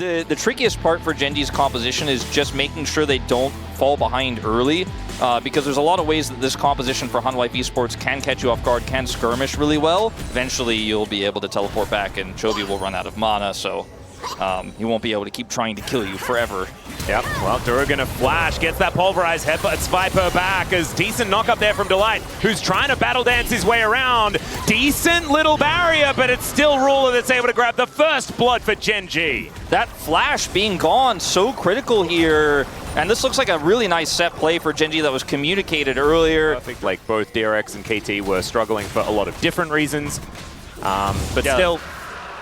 The trickiest part for Gen.G's composition is just making sure they don't fall behind early, because there's a lot of ways that this composition for Hanwha Life Esports can catch you off guard, can skirmish really well. Eventually, you'll be able to teleport back, and Chovy will run out of mana, so he won't be able to keep trying to kill you forever. Yep, well, Duro gonna flash, gets that pulverized headbutts Viper back as decent knock up there from Delight, who's trying to battle dance his way around. Decent little barrier, but it's still Ruler that's able to grab the first blood for Gen.G. That flash being gone, so critical here. And this looks like a really nice set play for Gen.G that was communicated earlier. Perfect, like both DRX and KT were struggling for a lot of different reasons. But still,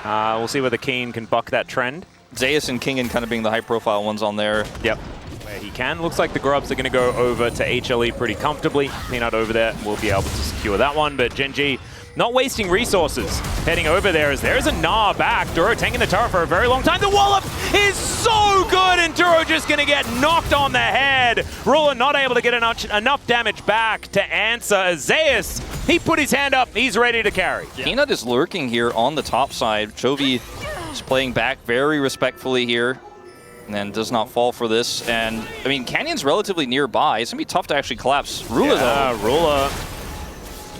we'll see whether Keen can buck that trend. Zeus and Kingen kind of being the high-profile ones on there. Yep, where he can. Looks like the Grubs are going to go over to HLE pretty comfortably. Peanut over there will be able to secure that one, but Gen.G not wasting resources. Heading over there as there's a Gnar back. Duro tanking the turret for a very long time. The wallop is so good, and Duro just going to get knocked on the head. Ruler not able to get enough damage back to answer as Zeus, he put his hand up. He's ready to carry. Yeah. Peanut is lurking here on the top side. Chovy is playing back very respectfully here and then does not fall for this. And, I mean, Canyon's relatively nearby. It's going to be tough to actually collapse Ruler, though. Ruler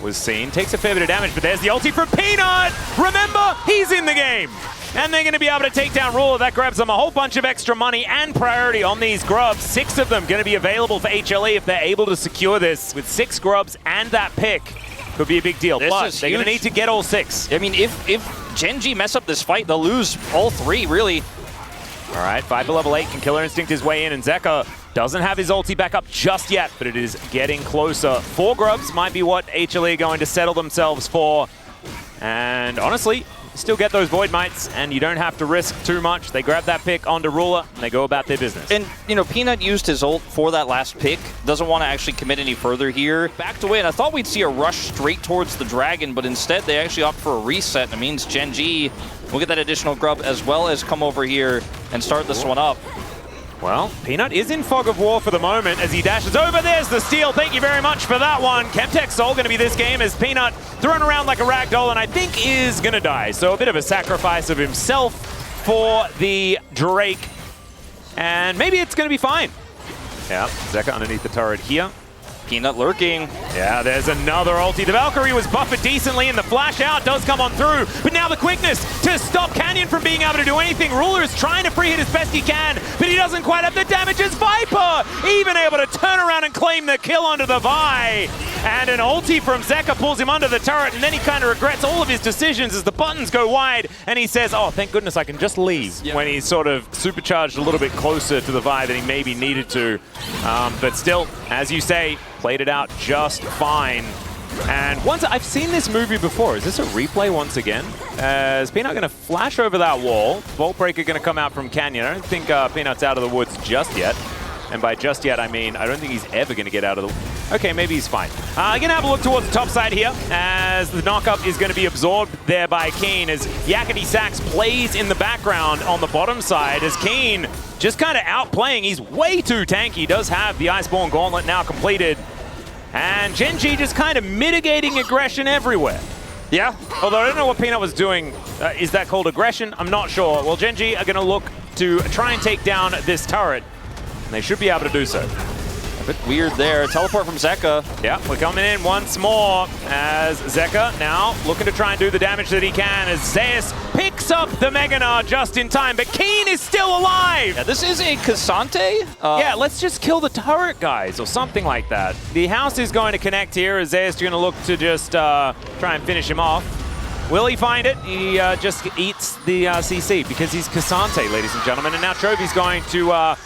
was seen, takes a fair bit of damage, but there's the ulti from Peanut! Remember, he's in the game! And they're going to be able to take down Ruler. That grabs them a whole bunch of extra money and priority on these Grubs. 6 of them going to be available for HLE if they're able to secure this. With 6 Grubs and that pick, could be a big deal. But they're going to need to get all 6. I mean, if Gen.G mess up this fight, they'll lose all 3, really. All right, Viper level 8 can Killer Instinct his way in, and Zeka doesn't have his ulti back up just yet, but it is getting closer. 4 Grubs might be what HLE are going to settle themselves for. And honestly, still get those Void Mites, and you don't have to risk too much. They grab that pick onto Ruler, and they go about their business. And, you know, Peanut used his ult for that last pick. Doesn't want to actually commit any further here. Backed away, and I thought we'd see a rush straight towards the Dragon, but instead they actually opt for a reset, and it means Gen.G will get that additional Grub as well as come over here and start this one up. Well, Peanut is in fog of war for the moment as he dashes over. There's the steal. Thank you very much for that one. Chemtech's Soul going to be this game as Peanut thrown around like a ragdoll and I think is going to die. So a bit of a sacrifice of himself for the Drake. And maybe it's going to be fine. Yeah, Zeka underneath the turret here. Peanut lurking. Yeah, there's another ulti. The Valkyrie was buffered decently and the flash out does come on through. But now the quickness to stop Canyon from being able to do anything. Ruler is trying to free hit as best he can, but he doesn't quite have the damage as Viper. Even able to turn around and claim the kill onto the Vi. And an ulti from Zeka pulls him under the turret, and then he kind of regrets all of his decisions as the buttons go wide. And he says, oh, thank goodness I can just leave. Yeah. When he's sort of supercharged a little bit closer to the Vi than he maybe needed to. But still, as you say, played it out just fine. And once I've seen this movie before. Is this a replay once again? Is Peanut going to flash over that wall? Vault Breaker going to come out from Canyon. I don't think Peanut's out of the woods just yet. And by just yet, I mean, I don't think he's ever going to get out of the... Okay, maybe he's fine. I'm going to have a look towards the top side here as the knock-up is going to be absorbed there by Keen as Yakety Sax plays in the background on the bottom side as Keen just kind of outplaying. He's way too tanky. Does have the Iceborne Gauntlet now completed. And Gen.G just kind of mitigating aggression everywhere. Yeah, although I don't know what Peanut was doing. Is that called aggression? I'm not sure. Well, Gen.G are going to look to try and take down this turret. And they should be able to do so. A bit weird there. Teleport from Zeka. Yeah, we're coming in once more as Zeka now looking to try and do the damage that he can as Zeus picks up the Mega Gnar just in time, but Keen is still alive! Yeah, this is a Cassante. Yeah, let's just kill the turret, guys, or something like that. The house is going to connect here as Zeus is going to look to just try and finish him off. Will he find it? He just eats the CC because he's Cassante, ladies and gentlemen, and now Chovy's going to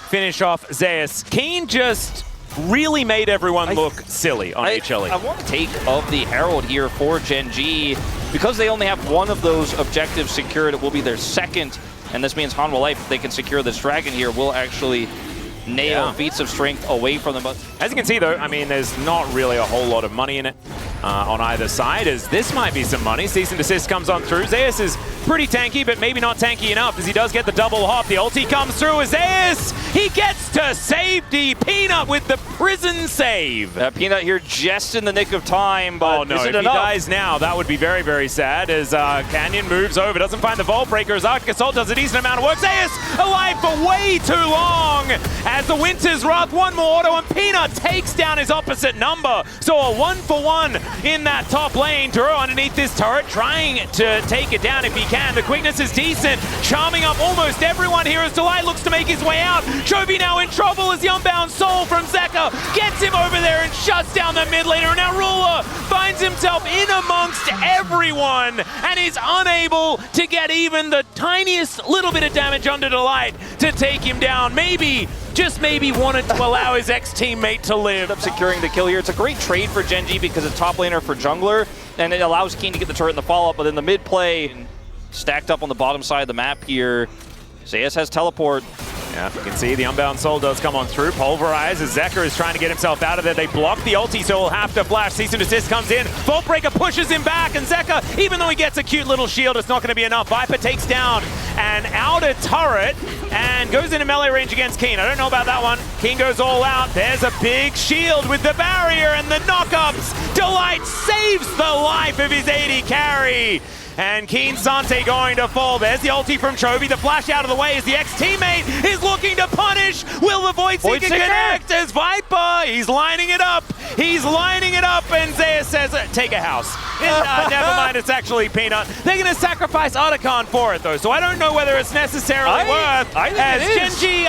finish off Zeus. Keen just really made everyone look silly on HLE. I want to take of the Herald here for Gen.G. Because they only have one of those objectives secured, it will be their second. And this means Hanwha Life, if they can secure this Dragon here, will actually nail feats of strength away from them. But as you can see, though, I mean, there's not really a whole lot of money in it on either side, as this might be some money. Cease and desist comes on through. Zeus is pretty tanky, but maybe not tanky enough as he does get the double hop. The ulti comes through as Zeus. He gets to safety. Peanut with the prison save. Peanut here just in the nick of time, but oh no, is it if he enough? dies now, that would be very, very sad as Canyon moves over, doesn't find the Vault Breaker as Arctic Assault does a decent amount of work. Zeus alive for way too long as the Winter's Wrath, one more auto, and Peanut takes down his opposite number. So a 1-for-1 in that top lane. Duro underneath this turret trying to take it down if he can. The quickness is decent, charming up almost everyone here as Delight looks to make his way out. Chovy now in trouble as the Unbound Soul from Zeka gets him over there and shuts down the mid laner. And now Ruler finds himself in amongst everyone and is unable to get even the tiniest little bit of damage under Delight to take him down. Maybe, just maybe wanted to allow his ex-teammate to live. Up securing the kill here. It's a great trade for Gen.G because it's top laner for jungler, and it allows Keen to get the turret in the follow-up, but in the mid play, stacked up on the bottom side of the map here, Zeus has teleport. Yeah, you can see the Unbound Soul does come on through. Pulverize as Zeker is trying to get himself out of there. They block the ulti, so he'll have to flash. Cease and desist comes in. Vault Breaker pushes him back, and Zeker, even though he gets a cute little shield, it's not going to be enough. Viper takes down an outer turret and goes into melee range against Keen. I don't know about that one. Keen goes all out. There's a big shield with the barrier and the knockups. Delight saves the life of his AD carry. And Keen Sante going to fall. There's the ulti from Chovy. The flash out of the way as the ex-teammate is looking to punish. Will the Voidseeker connect as Viper? He's lining it up. He's lining it up, and Zeus says, take a house. Never mind, it's actually Peanut. They're going to sacrifice Otacon for it, though, so I don't know whether it's necessarily worth. I think as it is. Gen.G,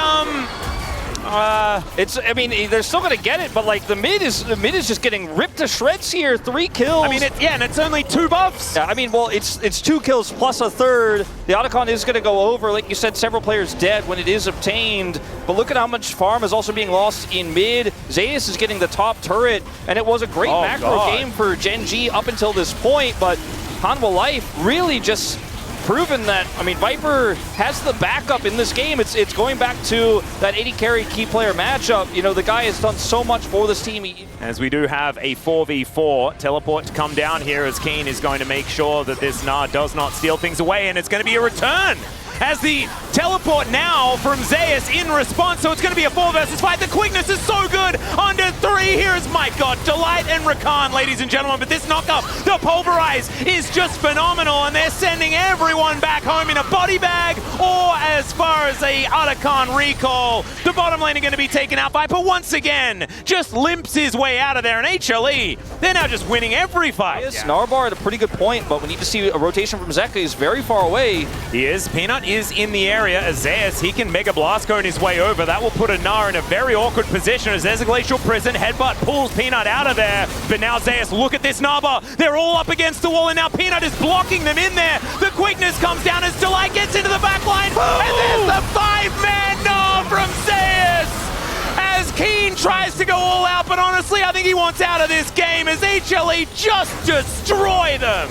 I mean, they're still gonna get it, but like the mid is just getting ripped to shreds here. 3 kills. I mean, and it's only 2 buffs. Yeah, I mean, well, it's 2 kills plus a third. The Otacon is gonna go over. Like you said, several players dead when it is obtained. But look at how much farm is also being lost in mid. Zeus is getting the top turret, and it was a great macro game for Gen.G up until this point. But Hanwha Life really just proven that, I mean, Viper has the backup in this game. It's going back to that 80 carry key player matchup. You know, the guy has done so much for this team. As we do have a 4v4 teleport to come down here as Keen is going to make sure that this Gnar does not steal things away, and it's going to be a return as the teleport now from Zeus in response, so it's going to be a 4 versus 5. The quickness is so good. Under 3 here is, my God, Delight and Rakan, ladies and gentlemen. But this knockup, the Pulverize, is just phenomenal, and they're sending everyone back home in a body bag, or as far as a Otacon recall. The bottom lane are going to be taken out. Viper once again just limps his way out of there, and HLE, they're now just winning every fight. Yes, Narbar at a pretty good point, but we need to see a rotation from Zeka. He's very far away. He is. Peanut is in the area as Zeus, he can Mega Blast Cone his way over. That will put a Gnar in a very awkward position as there's a Glacial Prison. Headbutt pulls Peanut out of there. But now Zeus, look at this Narbar. They're all up against the wall, and now Peanut is blocking them in there. The quickness comes down as Delight gets into the back line. And there's the 5-man Gnar from Zeus! As Keen tries to go all out, but honestly, I think he wants out of this game as HLE just destroy them.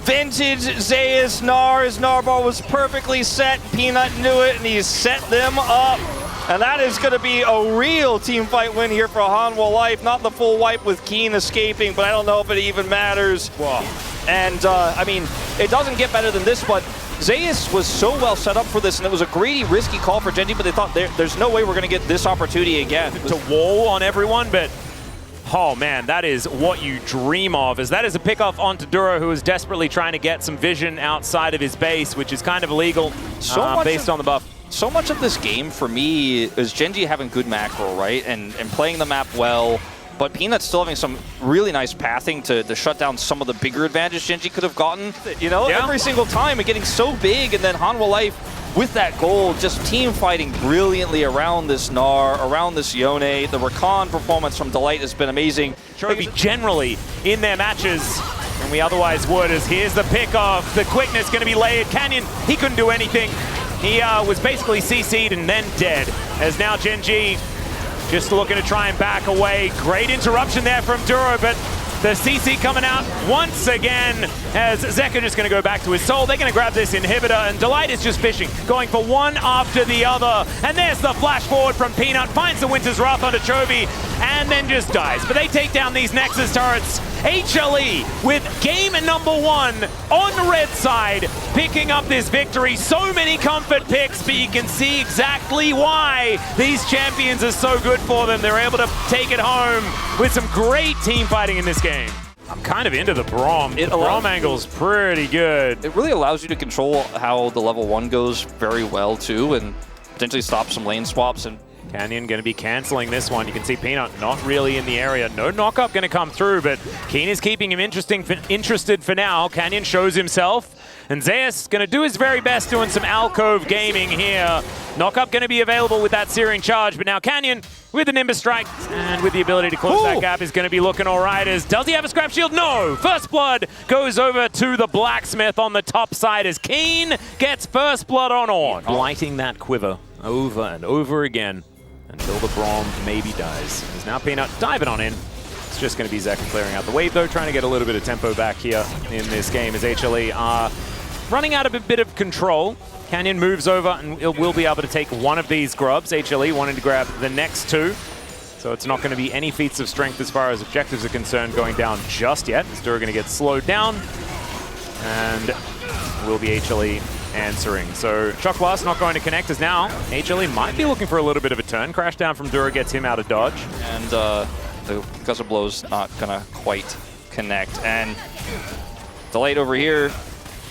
Vintage Zeus Gnar. His Narbar was perfectly set. Peanut knew it, and he set them up. And that is going to be a real team fight win here for Hanwha Life. Not the full wipe with Keen escaping, but I don't know if it even matters. Whoa. And, I mean, it doesn't get better than this, but Zeus was so well set up for this, and it was a greedy, risky call for Gen.G, but they thought there's no way we're going to get this opportunity again. To wall on everyone, but oh man, that is what you dream of, as that is a pickoff onto Duro, who is desperately trying to get some vision outside of his base, which is kind of illegal based on the buff. So much of this game for me is Gen.G having good macro, right? And playing the map well, but Peanut's still having some really nice pathing to shut down some of the bigger advantage Gen.G could have gotten. You know, every single time and getting so big, and then Hanwha Life with that goal, just team fighting brilliantly around this Gnar, around this Yone. The Rakan performance from Delight has been amazing. Chovy generally in their matches, and we otherwise would, as here's the pickoff. The quickness going to be layered. Canyon, he couldn't do anything. He was basically CC'd and then dead, as now Gen.G just looking to try and back away. Great interruption there from Duro, but the CC coming out once again as Zeka just going to go back to his soul. They're going to grab this inhibitor, and Delight is just fishing, going for one after the other. And there's the flash forward from Peanut, finds the Winter's Wrath onto Chovy, and then just dies. But they take down these Nexus turrets, HLE with game number 1 on red side, picking up this victory. So many comfort picks, but you can see exactly why these champions are so good for them. They're able to take it home with some great team fighting in this game. I'm kind of into the Braum. The Braum angle's pretty good. It really allows you to control how the level 1 goes very well too, and potentially stop some lane swaps. And Canyon going to be canceling this one. You can see Peanut not really in the area. No knock-up going to come through, but Keen is keeping him interested for now. Canyon shows himself, and Zeus going to do his very best doing some alcove gaming here. Knock-up going to be available with that Searing Charge, but now Canyon with the Nimbus Strike and with the ability to close that gap is going to be looking all right. Does he have a Scrap Shield? No! First Blood goes over to the Blacksmith on the top side as Keen gets First Blood on Ornn. Lighting that quiver over and over again until the Braum maybe dies. There's now Peanut diving on in. It's just going to be Zeka clearing out the wave though, trying to get a little bit of tempo back here in this game as HLE are running out of a bit of control. Canyon moves over and will be able to take one of these grubs. HLE wanting to grab the next 2. So it's not going to be any feats of strength as far as objectives are concerned going down just yet. Stur going to get slowed down and will be HLE answering. So Shock Blast not going to connect as now HLE might be looking for a little bit of a turn. Crash down from Dura gets him out of dodge. And the Gust of Blow's not going to quite connect. And Delayed over here,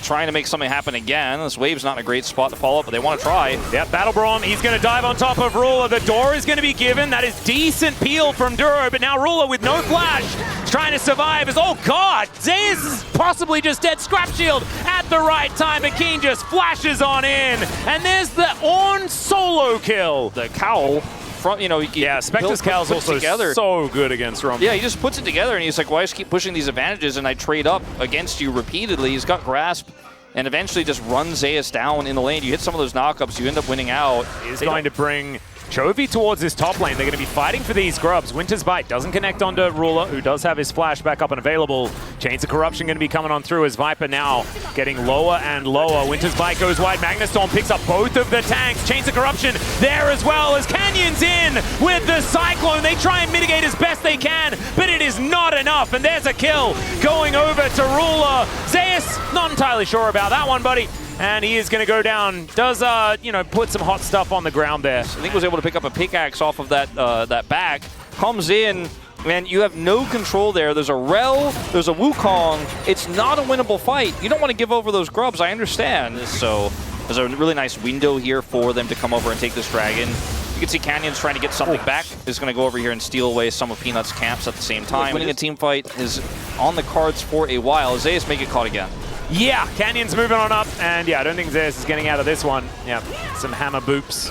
trying to make something happen again. This wave's not in a great spot to follow up, but they want to try. Yep, Battle Braum, he's going to dive on top of Ruler. The door is going to be given. That is decent peel from Duro, but now Ruler with no flash is trying to survive as, oh God, Zeus is possibly just dead. Scrap Shield at the right time, but Keen just flashes on in. And there's the Ornn solo kill. The cowl, from, you know, yeah, Spectre's cowl's also so good against Rumble. Yeah, he just puts it together and he's like, why just keep pushing these advantages and I trade up against you repeatedly. He's got grasp and eventually just runs Zeus down in the lane. You hit some of those knockups, you end up winning out. He's going to bring Chovy towards his top lane. They're going to be fighting for these grubs. Winter's Bite doesn't connect onto Ruler, who does have his flash back up and available. Chains of Corruption going to be coming on through as Viper now getting lower and lower. Winter's Bite goes wide. Magnustorm picks up both of the tanks. Chains of Corruption there as well as Canyon's in with the Cyclone. They try and mitigate as best they can, but it is not enough. And there's a kill going over to Ruler. Zeus, not entirely sure about that one, buddy. And he is going to go down. Does, you know, put some hot stuff on the ground there. I think was able to pick up a pickaxe off of that that back. Comes in, man, you have no control there. There's a Rel, there's a Wukong. It's not a winnable fight. You don't want to give over those grubs, I understand. So there's a really nice window here for them to come over and take this dragon. You can see Canyon's trying to get something back. Is going to go over here and steal away some of Peanut's camps at the same time. Winning a team fight is on the cards for a while. Zeus may get caught again. Yeah, Canyon's moving on up, and yeah, I don't think Zeus is getting out of this one. Yeah, some hammer boops.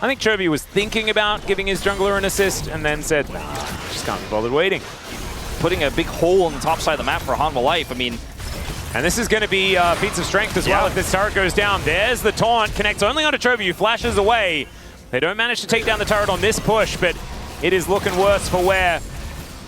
I think Chovy was thinking about giving his jungler an assist, and then said, nah, just can't be bothered waiting. Putting a big hole on the top side of the map for Hanwha Life, I mean. And this is going to be feats of strength as well if this turret goes down. There's the taunt, connects only onto Chovy, who flashes away. They don't manage to take down the turret on this push, but it is looking worse for wear.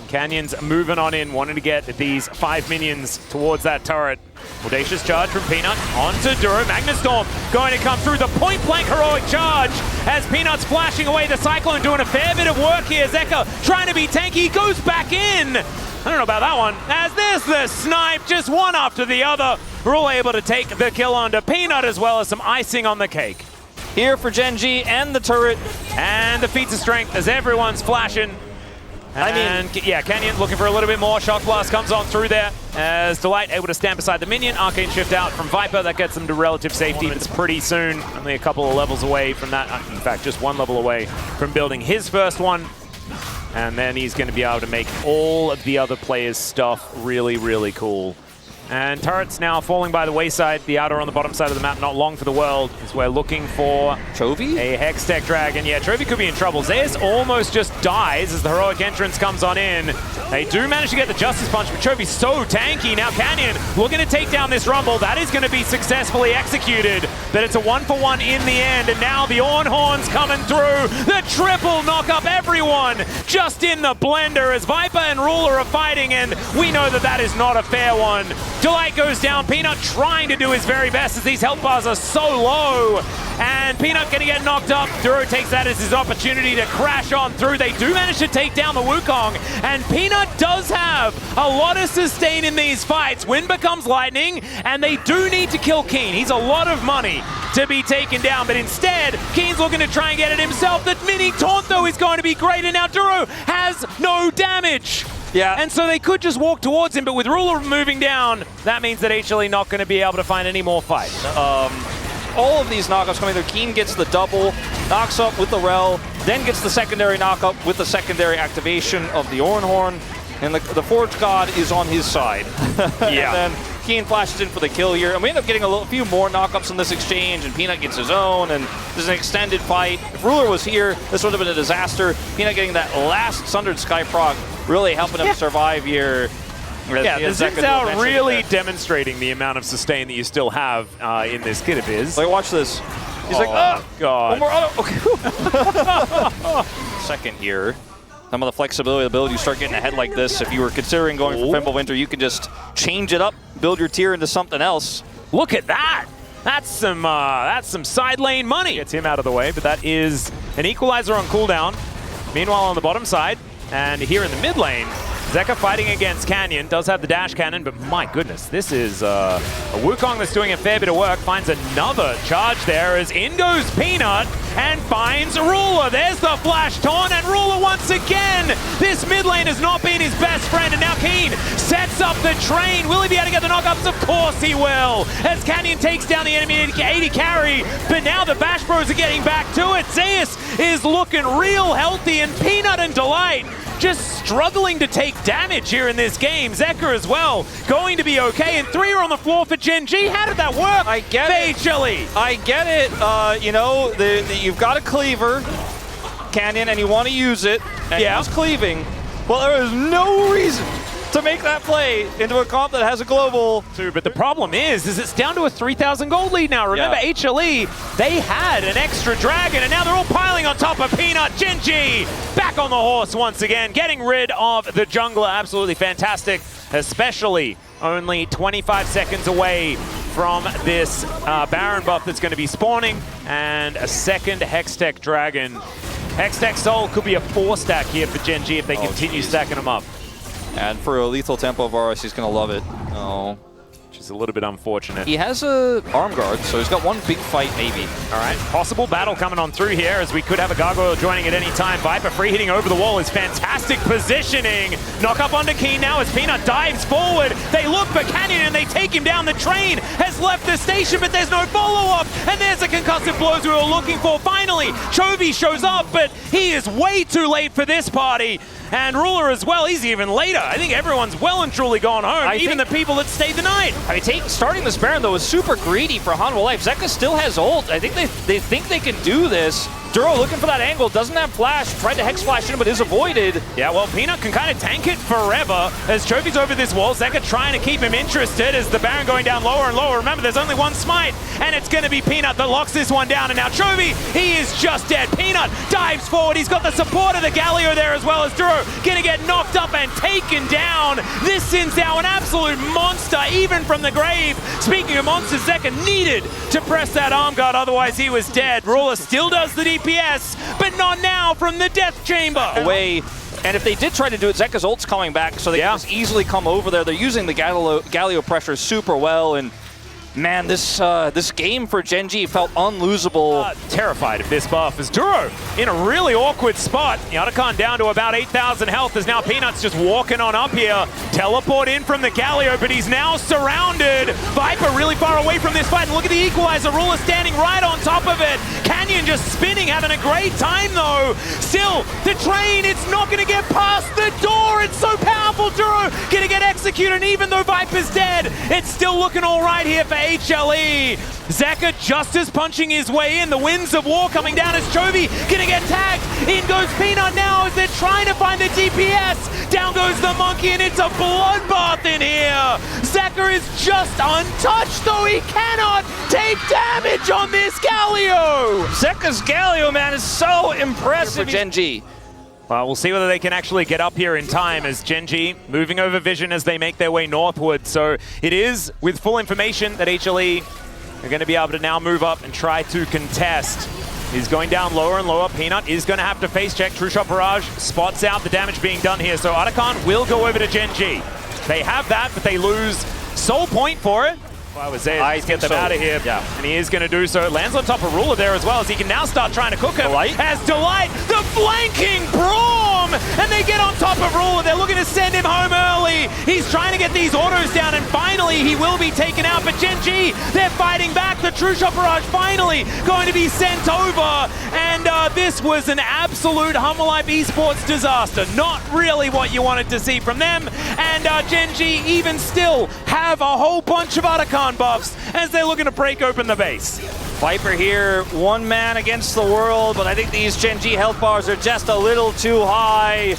Canyon's moving on in, wanting to get these 5 minions towards that turret. Audacious charge from Peanut onto Duro. Magnustorm going to come through the point-blank heroic charge as Peanut's flashing away the Cyclone, doing a fair bit of work here. Zeka trying to be tanky, goes back in. I don't know about that one. As there's the snipe, just one after the other. We're all able to take the kill onto Peanut as well as some icing on the cake. Here for Gen.G and the turret. And the feats of strength as everyone's flashing. And yeah, Canyon looking for a little bit more. Shock Blast comes on through there as Delight able to stand beside the minion. Arcane Shift out from Viper. That gets them to relative safety, but it's pretty soon. Only a couple of levels away from that. In fact, just one level away from building his first one. And then he's going to be able to make all of the other players' stuff really, really cool. And turrets now falling by the wayside. The outer on the bottom side of the map, not long for the world, as we're looking for Chovy? A Hextech Dragon. Yeah, Chovy could be in trouble. Zeus almost just dies as the heroic entrance comes on in. They do manage to get the Justice Punch, but Chovy's so tanky. Now Canyon looking to take down this Rumble. That is going to be successfully executed, but it's a 1-for-1 in the end. And now the Ornn Horns coming through. The triple knock up everyone just in the blender as Viper and Ruler are fighting, and we know that that is not a fair one. Delight goes down. Peanut trying to do his very best as these health bars are so low. and Peanut gonna get knocked up. Duro takes that as his opportunity to crash on through. They do manage to take down the Wukong, and Peanut does have a lot of sustain in these fights. Wind becomes lightning, and they do need to kill Keen. He's a lot of money to be taken down, but instead, Keen's looking to try and get it himself. That mini taunt, though, is going to be great, and now Duro has no damage. Yeah. And so they could just walk towards him, but with Ruler moving down, that means that HLE not going to be able to find any more fights. All of these knockups coming through. Keen gets the double, knocks up with the Rel, then gets the secondary knockup with the secondary activation of the Ornhorn, and the Forge God is on his side. Yeah. And then Keen flashes in for the kill here, and we end up getting a few more knockups in this exchange, and Peanut gets his own, and there's an extended fight. If Ruler was here, this would have been a disaster. Peanut getting that last Sundered Sky proc, really helping him survive here. Yeah, this is out really demonstrating the amount of sustain that you still have in this kit of his. Like, watch this. He's like, oh, God. One more auto. Okay. Second here. Some of the flexibility, the ability to start getting ahead like this. If you were considering going for Fimbulwinter, you can just change it up, build your tier into something else. Look at that. That's some side lane money. Gets him out of the way, but that is an equalizer on cooldown. Meanwhile, on the bottom side, and here in the mid lane, Zeka fighting against Canyon, does have the dash cannon, but my goodness, this is a Wukong that's doing a fair bit of work, finds another charge there as in goes Peanut and finds Ruler. There's the flash taunt, and Ruler once again. This mid lane has not been his best friend, and now Keen sets up the train. Will he be able to get the knockups? Of course he will, as Canyon takes down the enemy 80 carry, but now the Bash Bros are getting back to it. Zeus is looking real healthy, and Peanut and Delight just struggling to take damage here in this game. Zeka as well, going to be okay, and 3 are on the floor for Gen.G. How did that work? I get it. HLE. I get it. You know, you've got a cleaver, Canyon, and you want to use it, and yeah, he's cleaving. Well, there is no reason to make that play into a comp that has a global. But the problem is it's down to a 3,000 gold lead now. Remember, HLE, they had an extra dragon, and now they're all piling on top of Peanut. Gen.G back on the horse once again, getting rid of the jungler. Absolutely fantastic, especially only 25 seconds away from this Baron buff that's going to be spawning, and a second Hextech Dragon. Hextech Soul could be a 4-stack here for Gen.G if they continue stacking them up. And for a lethal tempo Varus, he's going to love it. Oh. Which is a little bit unfortunate. He has a arm guard, so he's got one big fight maybe. All right, possible battle coming on through here, as we could have a Gargoyle joining at any time. Viper free hitting over the wall is fantastic positioning. Knock up onto Keen now as Peanut dives forward. They look for Canyon and they take him down. The train has left the station, but there's no follow-up. And there's the concussive blows we were looking for. Finally, Chovy shows up, but he is way too late for this party. And Ruler as well, he's even later. I think everyone's well and truly gone home, even the people that stayed the night. I mean, starting this Baron, though, is super greedy for Hanwha Life. Zeka still has ult. I think they think they can do this. Duro looking for that angle, doesn't have flash, tried to hex flash in, but is avoided. Yeah, well, Peanut can kind of tank it forever as Chovy's over this wall. Zeka trying to keep him interested as the Baron going down lower and lower. Remember, there's only one smite, and it's going to be Peanut that locks this one down. And now Chovy, he is just dead. Peanut dives forward. He's got the support of the Galio there as well, as Duro going to get knocked up and taken down. This Sin's now an absolute monster, even from the grave. Speaking of monsters, Zeka needed to press that arm guard, otherwise he was dead. Ruler still does the DPS, but not now from the death chamber. Away. And if they did try to do it, Zeka's ult's coming back, so they can just easily come over there. They're using the Galio pressure super well, and man, this game for Gen.G felt unlosable. Terrified of this buff as Duro in a really awkward spot. Yatakan down to about 8,000 health as now Peanut's just walking on up here. Teleport in from the Galio, but he's now surrounded. Viper really far away from this fight. And look at the equalizer. Ruler standing right on top of it. Canyon just spinning, having a great time though. Still, the train, it's not going to get past the door. It's so powerful. Duro going to get executed, and even though Viper's dead, it's still looking all right here for HLE. Zeka just as punching his way in. The winds of war coming down as Chovy gonna get tagged. In goes Peanut now as they're trying to find the DPS. Down goes the monkey, and it's a bloodbath in here. Zeka is just untouched, though he cannot take damage on this Galio. Zeka's Galio, man, is so impressive for Gen.G. Well, we'll see whether they can actually get up here in time as Gen.G moving over vision as they make their way northward. So it is with full information that HLE They're going to be able to now move up and try to contest. He's going down lower and lower. Peanut is going to have to face check. True Shot Barrage spots out the damage being done here. So Otacon will go over to Gen.G. They have that, but they lose Soul Point for it. Why was there? Let's get them out of here. Yeah. And he is going to do so. It lands on top of Ruler there as well, as he can now start trying to cook him. As Delight, the flanking Braum! And they get on top of Ruler. They're looking to send him home early. He's trying to get these autos down, and finally he will be taken out. But Gen.G, they're fighting back. The True Shot Barrage finally going to be sent over. And this was an absolute Hanwha Life Esports disaster. Not really what you wanted to see from them. And Gen.G even still have a whole bunch of Otacon buffs as they're looking to break open the base. Viper here, one man against the world, but I think these Gen.G health bars are just a little too high.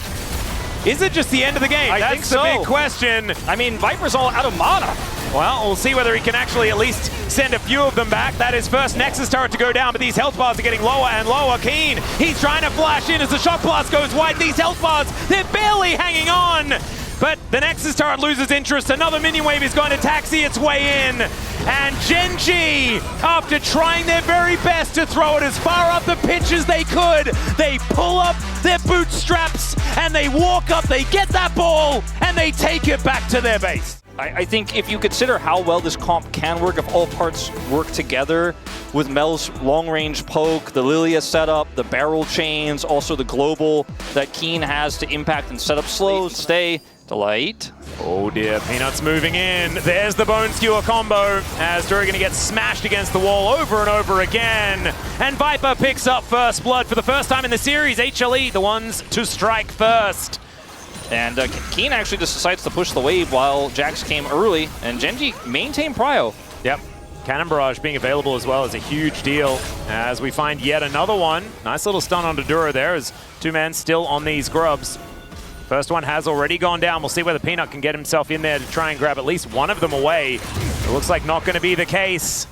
Is it just the end of the game? I think so. That's the big question. I mean, Viper's all out of mana. Well, we'll see whether he can actually at least send a few of them back. That is first Nexus turret to go down, but these health bars are getting lower and lower. Keen, he's trying to flash in as the Shock Blast goes wide. These health bars, they're barely hanging on. But the Nexus turret loses interest. Another minion wave is going to taxi its way in. And Gen.G, after trying their very best to throw it as far up the pitch as they could, they pull up their bootstraps and they walk up, they get that ball, and they take it back to their base. I think if you consider how well this comp can work, if all parts work together with Mel's long-range poke, the Lilia setup, the barrel chains, also the global that Keen has to impact and set up slow, stay, Delight. Oh dear, Peanut's moving in. There's the Bone Skewer combo as Dury gonna get smashed against the wall over and over again. And Viper picks up first blood for the first time in the series. HLE, the ones to strike first. And Keen actually just decides to push the wave while Jax came early, and Gen.G maintained prio. Yep. Cannon Barrage being available as well is a huge deal as we find yet another one. Nice little stun on Dura there as two men still on these grubs. First one has already gone down. We'll see whether Peanut can get himself in there to try and grab at least one of them away. It looks like not going to be the case.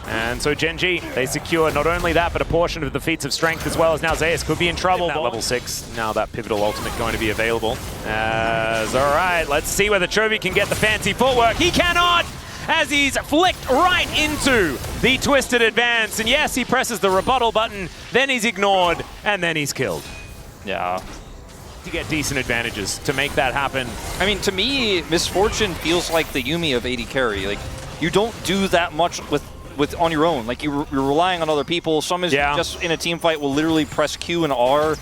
And so Gen.G, they secure not only that, but a portion of the feats of strength as well, as now Zeus could be in trouble. Level 6, now that pivotal ultimate going to be available. All right, let's see whether Chovy can get the fancy footwork. He cannot, as he's flicked right into the twisted advance. And yes, he presses the rebuttal button, then he's ignored, and then he's killed. Yeah. To get decent advantages to make that happen. I mean, to me, Misfortune feels like the Yuumi of AD carry. Like, you don't do that much with on your own. Like, you're relying on other people. Some is just in a team fight will literally press Q and R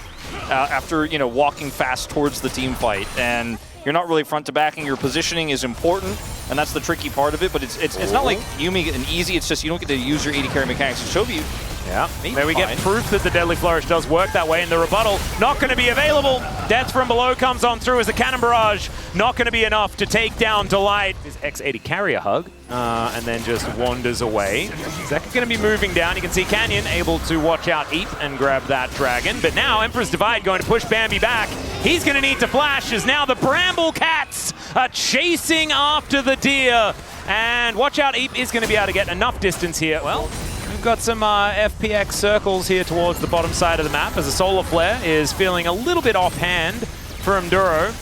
after, you know, walking fast towards the team fight. And you're not really front to backing. Your positioning is important, and that's the tricky part of it. But it's not like Yuumi and easy. It's just you don't get to use your AD carry mechanics. To show you. Yeah, there we get proof that the Deadly Flourish does work that way, and the rebuttal not going to be available. Death from below comes on through as the Cannon Barrage not going to be enough to take down Delight. His X80 carrier hug, and then just wanders away. Zeka going to be moving down. You can see Canyon able to watch out Eep and grab that dragon, but now Emperor's Divide going to push Bambi back. He's going to need to flash as now the Bramble Cats are chasing after the deer. And watch out, Eep is going to be able to get enough distance here. Well, we've got some FPX circles here towards the bottom side of the map as the Solar Flare is feeling a little bit offhand from Duro.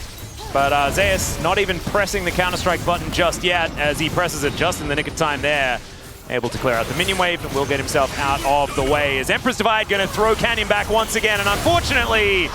But Zeus not even pressing the Counter-Strike button just yet as he presses it just in the nick of time there. Able to clear out the minion wave and will get himself out of the way. As Emperor's Divide going to throw Canyon back once again, and unfortunately,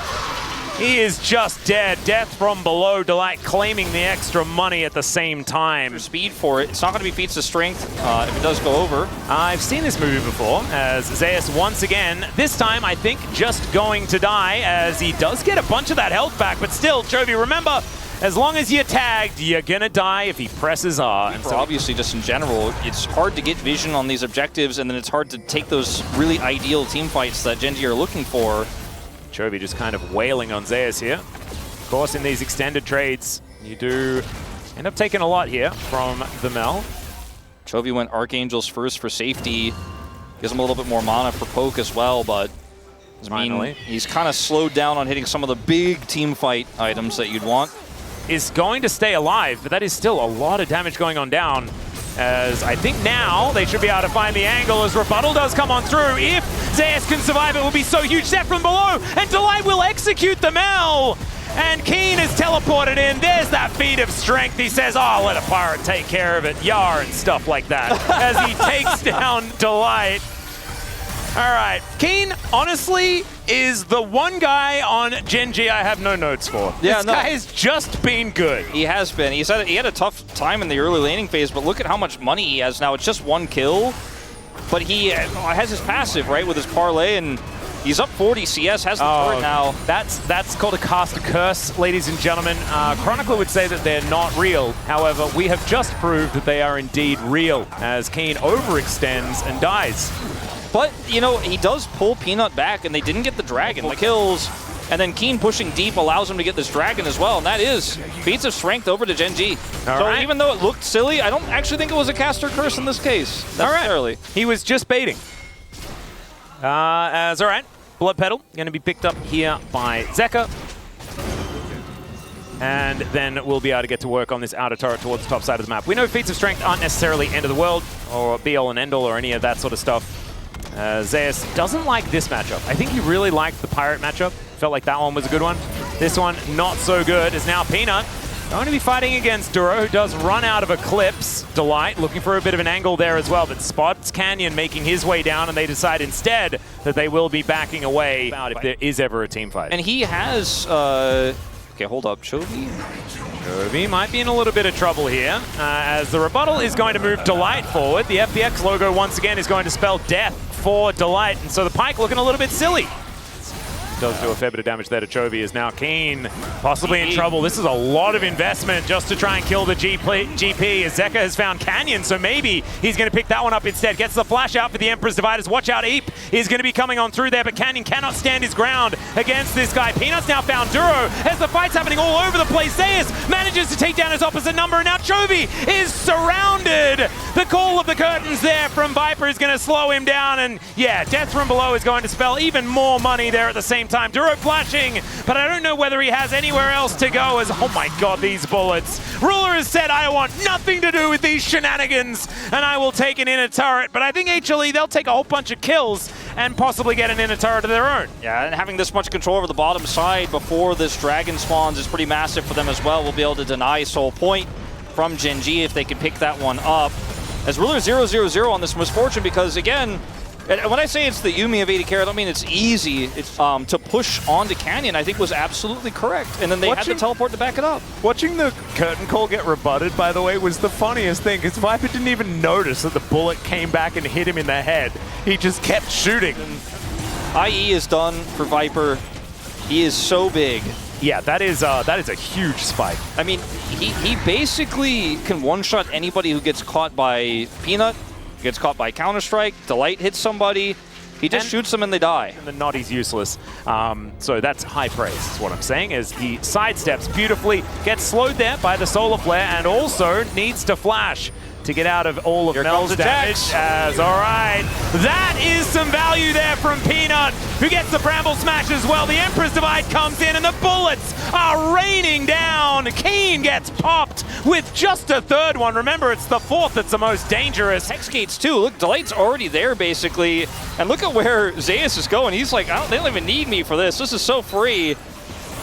he is just dead. Death from below. Delight claiming the extra money at the same time. Speed for it. It's not going to be feats of strength if it does go over. I've seen this movie before as Zeus once again, this time I think just going to die as he does get a bunch of that health back, but still, Chovy, remember, as long as you're tagged, you're going to die if he presses R. And so obviously, just in general, it's hard to get vision on these objectives, and then it's hard to take those really ideal team fights that Gen.G are looking for. Chovy just kind of wailing on Zeus here. Of course, in these extended trades, you do end up taking a lot here from the Mel. Chovy went Archangels first for safety. Gives him a little bit more mana for poke as well, but I mean, he's kind of slowed down on hitting some of the big team fight items that you'd want. Is going to stay alive, but that is still a lot of damage going on down. As I think now they should be able to find the angle as rebuttal does come on through. If Zeus can survive, it will be so huge. Death from below, and Delight will execute the Mel. And Keen is teleported in. There's that feat of strength. He says, oh, I'll let a pirate take care of it. Yar and stuff like that. As he takes down Delight. All right. Keen, honestly, is the one guy on Gen.G I have no notes for. Yeah, this guy has just been good. He has been. He said he had a tough time in the early laning phase, but look at how much money he has now. It's just 1 kill, but he has his passive, right, with his parlay, and he's up 40 CS, has the turret now. That's called a cast a curse, ladies and gentlemen. Chronicler would say that they're not real. However, we have just proved that they are indeed real, as Keen overextends and dies. But, you know, he does pull Peanut back, and they didn't get the dragon. The kills, and then Keen pushing deep allows him to get this dragon as well, and that is feats of strength over to Gen.G. So even though it looked silly, I don't actually think it was a caster curse in this case, necessarily. He was just baiting. All right, Blood Petal going to be picked up here by Zeka. And then we'll be able to get to work on this outer turret towards the top side of the map. We know feats of strength aren't necessarily end of the world, or be-all and end-all, or any of that sort of stuff. Zeus doesn't like this matchup. I think he really liked the Pirate matchup. Felt like that one was a good one. This one, not so good, is now Peanut going to be fighting against Duro, who does run out of Eclipse. Delight looking for a bit of an angle there as well, but spots Canyon making his way down, and they decide instead that they will be backing away if there is ever a team fight. And he has... okay, hold up. Chovy? Chovy might be in a little bit of trouble here, as the rebuttal is going to move Delight forward. The FPX logo once again is going to spell death for Delight, and so the Pike looking a little bit silly. Does do a fair bit of damage there to Chovy, is now Keen possibly in trouble. This is a lot of investment just to try and kill the GP, as Zeka has found Canyon, so maybe he's going to pick that one up instead. Gets the flash out for the Emperor's Dividers. Watch out, Eep is going to be coming on through there, but Canyon cannot stand his ground against this guy. Peanut's now found Duro as the fight's happening all over the place. Zeus manages to take down his opposite number, and now Chovy is surrounded. The call of the curtains there from Viper is going to slow him down, and yeah, death from below is going to spell even more money there at the same time. Duro flashing, but I don't know whether he has anywhere else to go, as, oh my god, these bullets. Ruler has said, I want nothing to do with these shenanigans, and I will take an inner turret, but I think HLE, they'll take a whole bunch of kills and possibly get an inner turret of their own. Yeah, and having this much control over the bottom side before this dragon spawns is pretty massive for them as well. We'll be able to deny Soul Point from Gen.G if they can pick that one up. As Ruler 0-0-0 on this Misfortune, because again, and when I say it's the Yuumi of AD carry, I don't mean it's easy. It's to push onto Canyon, I think was absolutely correct. And then they had to teleport to back it up. Watching the curtain call get rebutted, by the way, was the funniest thing, because Viper didn't even notice that the bullet came back and hit him in the head. He just kept shooting. IE is done for Viper. He is so big. Yeah, that is a huge spike. I mean, he basically can one-shot anybody who gets caught by Peanut, gets caught by Counter-Strike, Delight hits somebody, he just shoots them and they die. And the Naughty's useless. So that's high praise, is what I'm saying, as he sidesteps beautifully, gets slowed there by the Solar Flare, and also needs to flash to get out of all of Mel's damage. All right, that is some value there from Peanut, who gets the Bramble Smash as well. The Emperor's Divide comes in, and the bullets are raining down. Keen gets popped with just a third one. Remember, it's the fourth that's the most dangerous. Hex gates too. Look, Delight's already there basically, and look at where Zeus is going. He's like, they don't even need me for this. This is so free.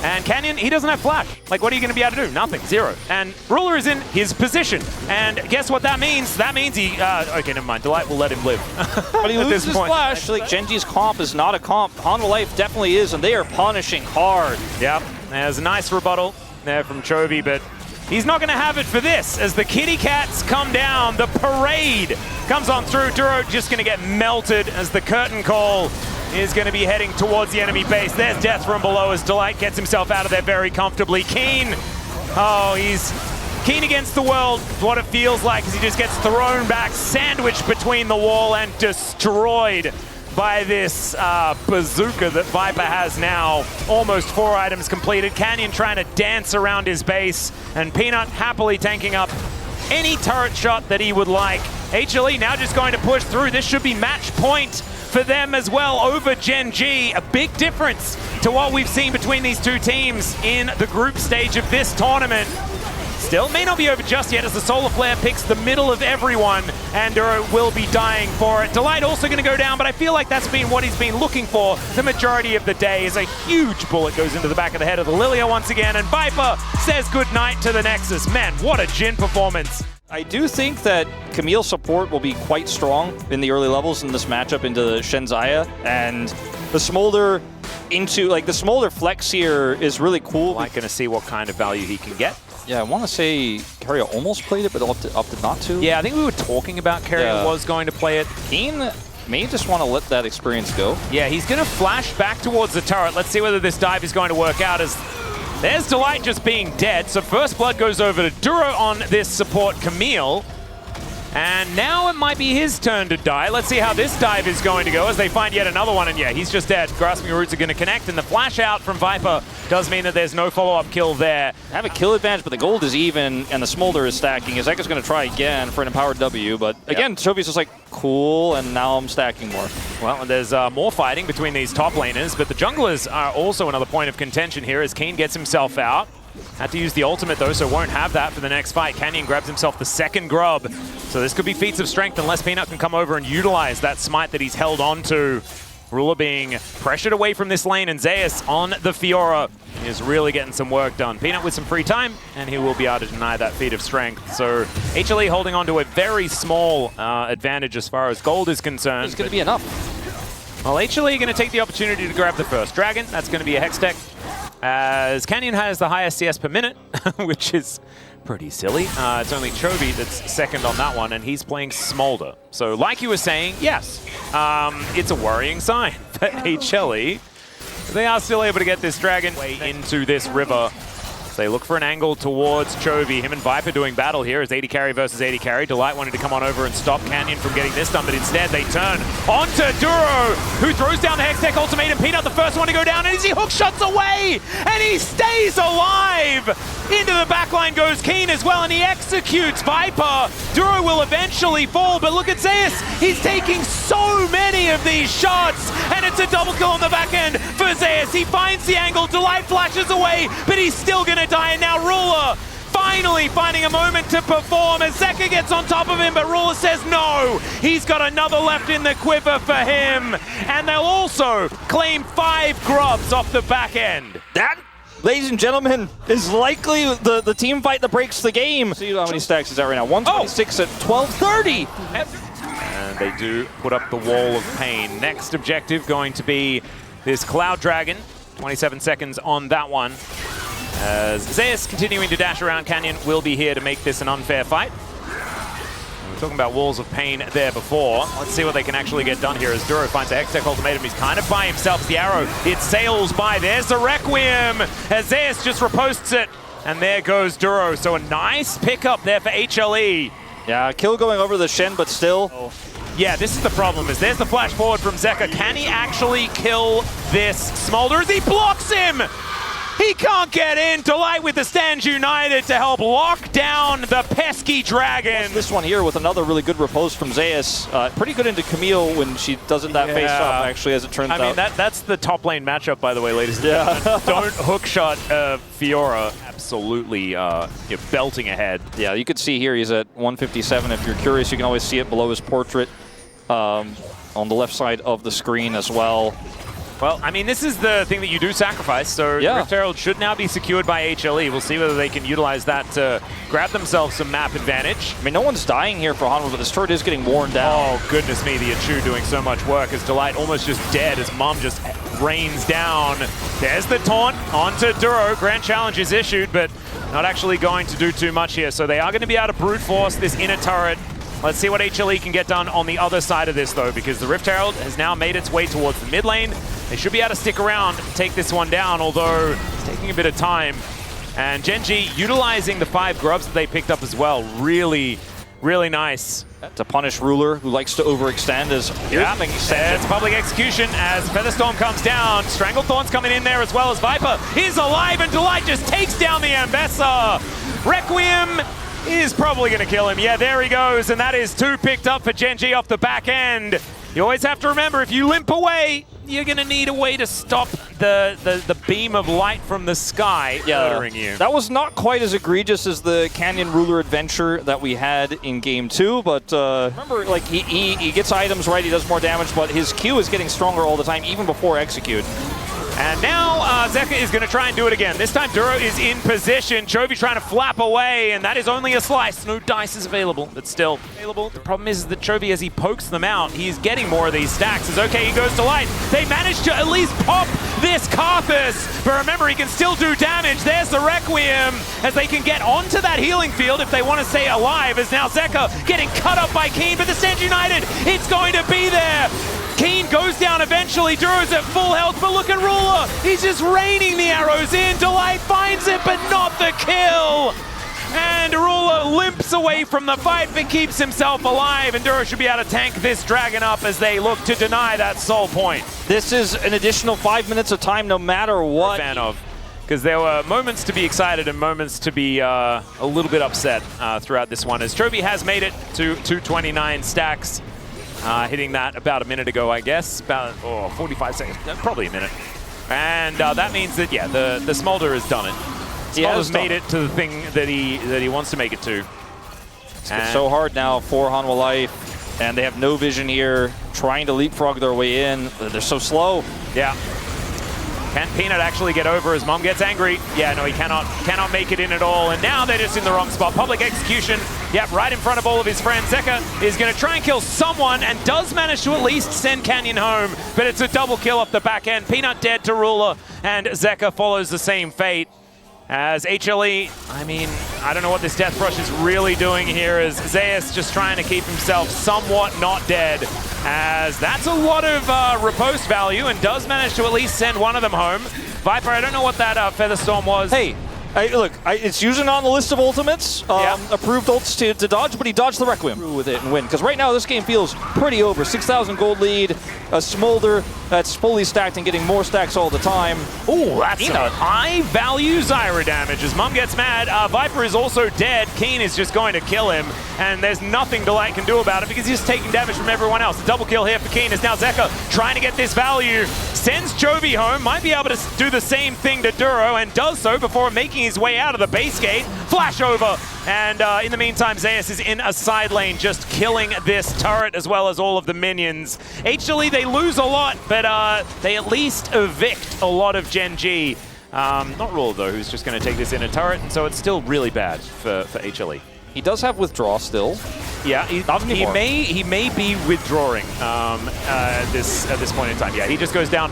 And Canyon, he doesn't have flash. Like, what are you going to be able to do? Nothing. Zero. And Ruler is in his position. And guess what that means? That means he... okay, never mind. Delight will let him live. But he loses his flash. Like, Gen.G's comp is not a comp. Hanwha Life definitely is, and they are punishing hard. Yep. There's a nice rebuttal there from Chovy, but he's not going to have it for this. As the kitty cats come down, the parade comes on through. Duro just going to get melted as the curtain call is going to be heading towards the enemy base. There's death from below as Delight gets himself out of there very comfortably. Keen, oh, he's Keen against the world. What it feels like is he just gets thrown back, sandwiched between the wall, and destroyed by this bazooka that Viper has now. Almost 4 items completed. Canyon trying to dance around his base, and Peanut happily tanking up any turret shot that he would like. HLE now just going to push through. This should be match point for them as well over Gen.G. A big difference to what we've seen between these two teams in the group stage of this tournament. Still may not be over just yet, as the Solar Flare picks the middle of everyone, and Duro will be dying for it. Delight also going to go down, but I feel like that's been what he's been looking for the majority of the day. Is a huge bullet goes into the back of the head of the Lilia once again, and Viper says goodnight to the Nexus. Man, what a Jin performance. I do think that Camille's support will be quite strong in the early levels in this matchup into the Shenzaya, and the Smolder into, like, the Smolder flex here is really cool. Like, going to see what kind of value he can get. Yeah, I want to say Carrier almost played it, but opted not to. Yeah, I think we were talking about Carrier was going to play it. Keen may just want to let that experience go. Yeah, he's going to flash back towards the turret. Let's see whether this dive is going to work out, as there's Delight just being dead. So first blood goes over to Duro on this support, Camille. And now it might be his turn to die. Let's see how this dive is going to go as they find yet another one. And yeah, he's just dead. Grasping Roots are going to connect, and the flash out from Viper does mean that there's no follow-up kill there. Have a kill advantage, but the gold is even, and the Smolder is stacking. Ezeka's going to try again for an empowered W, but again, Toby's just like, cool, and now I'm stacking more. Well, there's more fighting between these top laners, but the junglers are also another point of contention here as Keen gets himself out. Had to use the ultimate though, so won't have that for the next fight. Canyon grabs himself the second grub. So this could be feats of strength unless Peanut can come over and utilize that smite that he's held on to. Ruler being pressured away from this lane, and Zeus on the Fiora is really getting some work done. Peanut with some free time, and he will be able to deny that feat of strength. So HLE holding on to a very small advantage as far as gold is concerned. It's going to be enough. Well, HLE going to take the opportunity to grab the first dragon. That's going to be a Hex Tech, as Canyon has the highest CS per minute, which is pretty silly. It's only Chovy that's second on that one, and he's playing Smolder. So like you were saying, yes, it's a worrying sign for HLE. They are still able to get this dragon way into this river. They look for an angle towards Chovy. Him and Viper doing battle here as 80 carry versus 80 carry. Delight wanted to come on over and stop Canyon from getting this done, but instead they turn onto Duro, who throws down the Hextech ultimatum. Peanut, the first one to go down, and as he hook shots away, and he stays alive. Into the backline goes Keen as well, and he executes Viper. Duro will eventually fall, but look at Zeus. He's taking so many of these shots, and it's a double kill on the back end for Zeus. He finds the angle, Delight flashes away, but he's still gonna die, and now Ruler finally finding a moment to perform as Zeka gets on top of him, but Ruler says no. He's got another left in the quiver for him, and they'll also claim 5 grubs off the back end. That, ladies and gentlemen, is likely the team fight that breaks the game. See how many stacks is that right now? 126 at 1230. And they do put up the wall of pain. Next objective going to be this Cloud Dragon. 27 seconds on that one. As Zeus continuing to dash around, Canyon will be here to make this an unfair fight. We were talking about walls of pain there before. Let's see what they can actually get done here as Duro finds a Hextech ultimatum. He's kind of by himself. The arrow, it sails by. There's the Requiem as Zeus just reposts it. And there goes Duro. So a nice pickup there for HLE. Yeah, kill going over the Shen, but still. Yeah, this is the problem, is there's the flash forward from Zeka. Can he actually kill this Smolder as he blocks him? He can't get in. Delight with the Stands United to help lock down the pesky dragon. This one here with another really good repose from Zeus. Pretty good into Camille when she does it that face up, actually, as it turns out. I mean, that's the top lane matchup, by the way, ladies and gentlemen. Don't hookshot Fiora. Absolutely you're belting ahead. Yeah, you could see here he's at 157. If you're curious, you can always see it below his portrait on the left side of the screen as well. Well, I mean, this is the thing that you do sacrifice, so the Rift Herald should now be secured by HLE. We'll see whether they can utilize that to grab themselves some map advantage. I mean, no one's dying here for Hanwha, but this turret is getting worn down. Oh, goodness me, the Achu doing so much work as Delight almost just dead as Mum just rains down. There's the taunt onto Duro. Grand challenge is issued, but not actually going to do too much here. So they are going to be able to brute force this inner turret. Let's see what HLE can get done on the other side of this, though, because the Rift Herald has now made its way towards the mid lane. They should be able to stick around and take this one down, although it's taking a bit of time. And Gen.G utilizing the 5 grubs that they picked up as well. Really, really nice. To punish Ruler, who likes to overextend as it's public execution as Featherstorm comes down. Stranglethorn's coming in there as well as Viper is alive, and Delight just takes down the Ambessa. Requiem is probably going to kill him. Yeah, there he goes, and that is 2 picked up for Gen.G off the back end. You always have to remember, if you limp away, you're going to need a way to stop the beam of light from the sky murdering you. That was not quite as egregious as the Canyon Ruler adventure that we had in Game 2, but remember, like, he gets items right, he does more damage, but his Q is getting stronger all the time, even before execute. And now Zeka is going to try and do it again. This time Duro is in position. Chovy trying to flap away, and that is only a slice. No dice is available, but still available. The problem is that Chovy, as he pokes them out, he's getting more of these stacks. As okay, he goes to light. They manage to at least pop this Karthus, but remember, he can still do damage. There's the Requiem, as they can get onto that healing field if they want to stay alive, as now Zeka getting cut up by Keen, but the Stand United, it's going to be there. Keen goes down eventually, Duro's at full health, but look at Ruler, he's just raining the arrows in, Delight finds it, but not the kill! And Ruler limps away from the fight, but keeps himself alive, and Duro should be able to tank this dragon up as they look to deny that soul point. This is an additional 5 minutes of time no matter what. Fan of. Because there were moments to be excited and moments to be a little bit upset throughout this one, as Chovy has made it to 229 stacks. Hitting that about a minute ago, I guess. About 45 seconds, probably a minute. And that means that, yeah, the Smolder has done it. Smolder's made it to the thing that he wants to make it to. It's so hard now for Hanwha Life, and they have no vision here, trying to leapfrog their way in. They're so slow. Yeah. Can Peanut actually get over as Mom gets angry? Yeah, no, he cannot make it in at all. And now they're just in the wrong spot. Public execution, yep, right in front of all of his friends. Zeka is going to try and kill someone and does manage to at least send Canyon home. But it's a double kill off the back end. Peanut dead to Ruler, and Zeka follows the same fate. As HLE, I mean, I don't know what this Death Rush is really doing here, as Zeus just trying to keep himself somewhat not dead, as that's a lot of riposte value and does manage to at least send one of them home. Viper, I don't know what that Featherstorm was. Hey, look, it's usually not on the list of ultimates, approved ults to dodge, but he dodged the Requiem with it and win. Because right now this game feels pretty over. 6,000 gold lead, a Smolder that's fully stacked and getting more stacks all the time. Oh, that's a high value Zyra damage as Mum gets mad. Viper is also dead. Keen is just going to kill him, and there's nothing Delight can do about it because he's just taking damage from everyone else. A double kill here for Keen is now Zeka trying to get this value. Sends Chovy home, might be able to do the same thing to Duro, and does so before making his way out of the base gate. Flash over, and in the meantime, Zeus is in a side lane just killing this turret as well as all of the minions. HLE, they lose a lot, but they at least evict a lot of Gen.G. Not Ruler though, who's just going to take this in a turret, and so it's still really bad for HLE. He does have withdraw still. Yeah, he may be withdrawing at this point in time. Yeah, he just goes down.